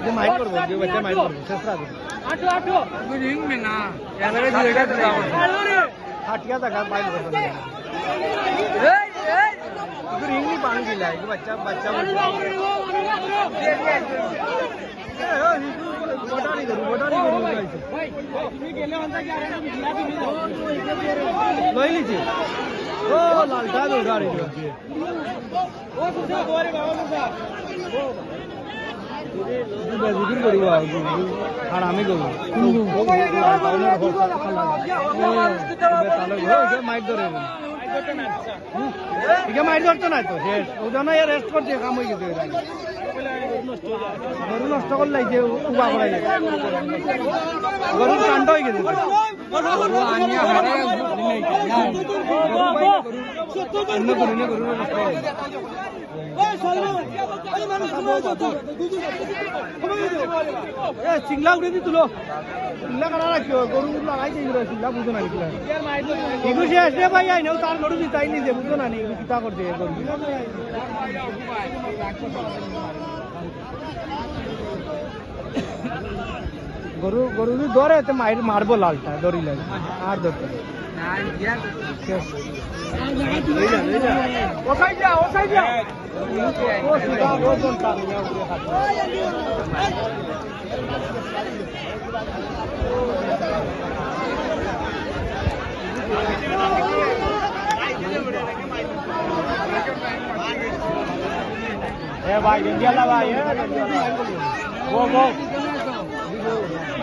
যে মাইন্ড করবো যে বাচ্চা মাইন্ড করবো চেষ্টা করবো রিং মে না এবারে দুইটা দাও হাটিয়া টাকা মাইন্ড করবো এই এই রিং নি পানি দিলা এই বাচ্চা বাচ্চা বটানি করু ভাই তুমি গেলে অন্তা কি আরে দিলা তুমি লই লিছি ও লালটা দৌড়াড়ি ও সুসা গোরে বাবা সুসা বেজির করিব আর আমি গো মাইট ধরে ঠিক মাইট ধরতো না তো শেষ ওজন রেস্ট করছে কাম হয়ে গেছে গরু নষ্ট করলে যে উবা করাই গরুর কাণ্ড হয়ে গেছে চিংলা উঠে দি তুলো চিংলা কাটা রাখিও গরু লাগাই দিই চিংলা বুঝো না এগু শেষ রে ভাই আই নাও তার গরু দিতাই নিজে বুঝো না এগু কিতা করতে গরু গরু যদি ধরে তো মারবো লালটা দড়ি লাগে আর ধরতে ওখাই যা ওখাই যা ও সুদা ওজন কাম ए भाई गंजियाला भाई है वो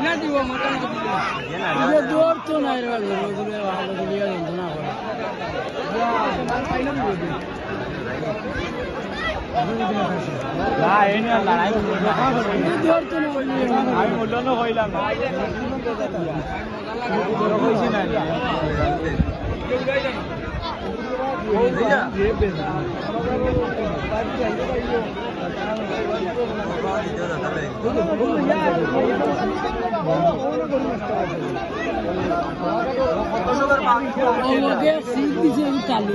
ना दिवो मत ये दूर तो नहीं रे दूर वाला दुनिया ना না এই না লড়াই दूर तो नहीं আমি বললো না হইলাম না বড় কইছি না চালু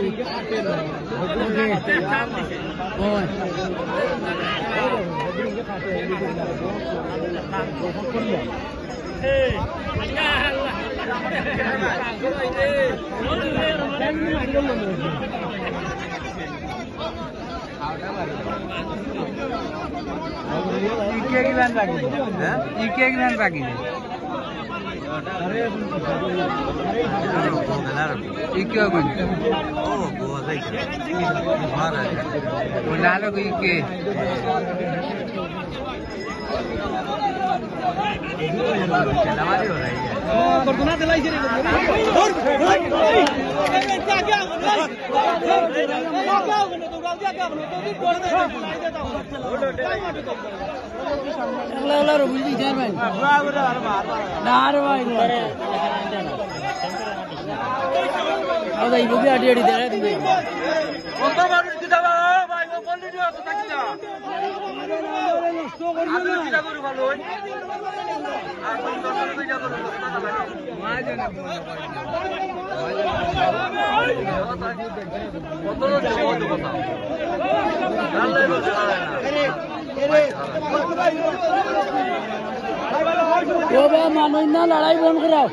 মানুষ না লড়াই বন্ধ করাও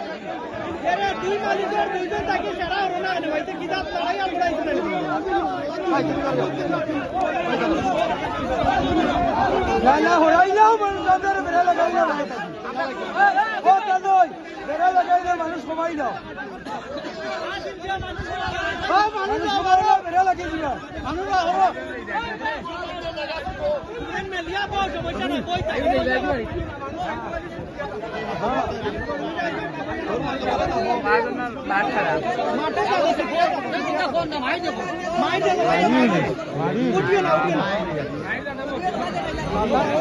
মানুষ কমাই দাও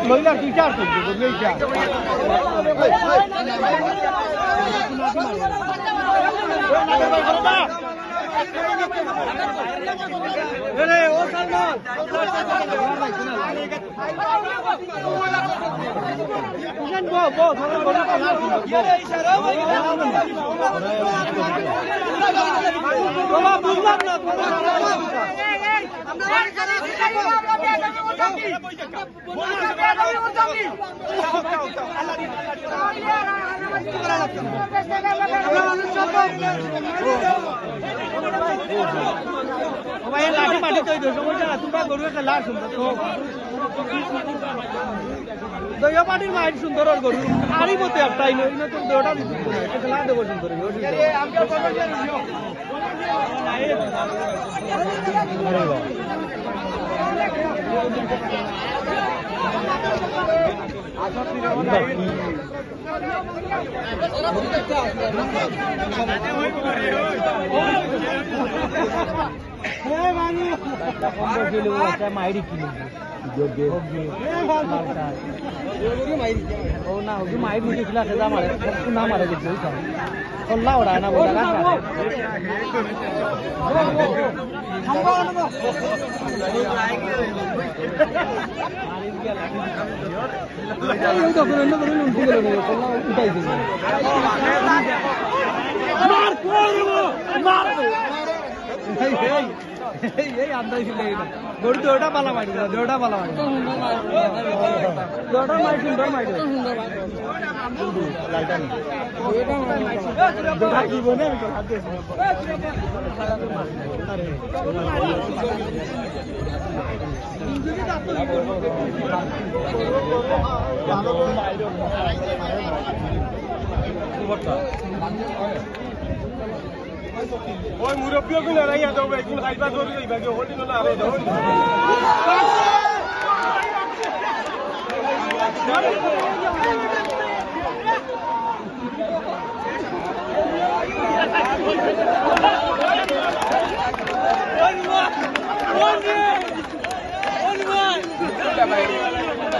লইলা টিচার বুঝলাম না লাঠি মাটি তৈরি সমস্যা না তোমরা গরু একটা লাট সুন্দর দইয়া পাটির মাইট সুন্দর গরু আড়ি মতো একটাই নই না তোর দেওটা দিতে খেলা দেবো সুন্দর মাইরি কিলো না ওকে মাইর মুখে ছিল না মারে না মারে গেছে কল্লা ওরা না বলা গরু দেওটা পালা মারি দেওটা পালা মারি দেওটা মারি সুন্দর মারি ওই মুরব্বী গুলো রাইয়া দাও একদিন খাইবা ধরে যাইবা কি ওখানে না আরে দাও One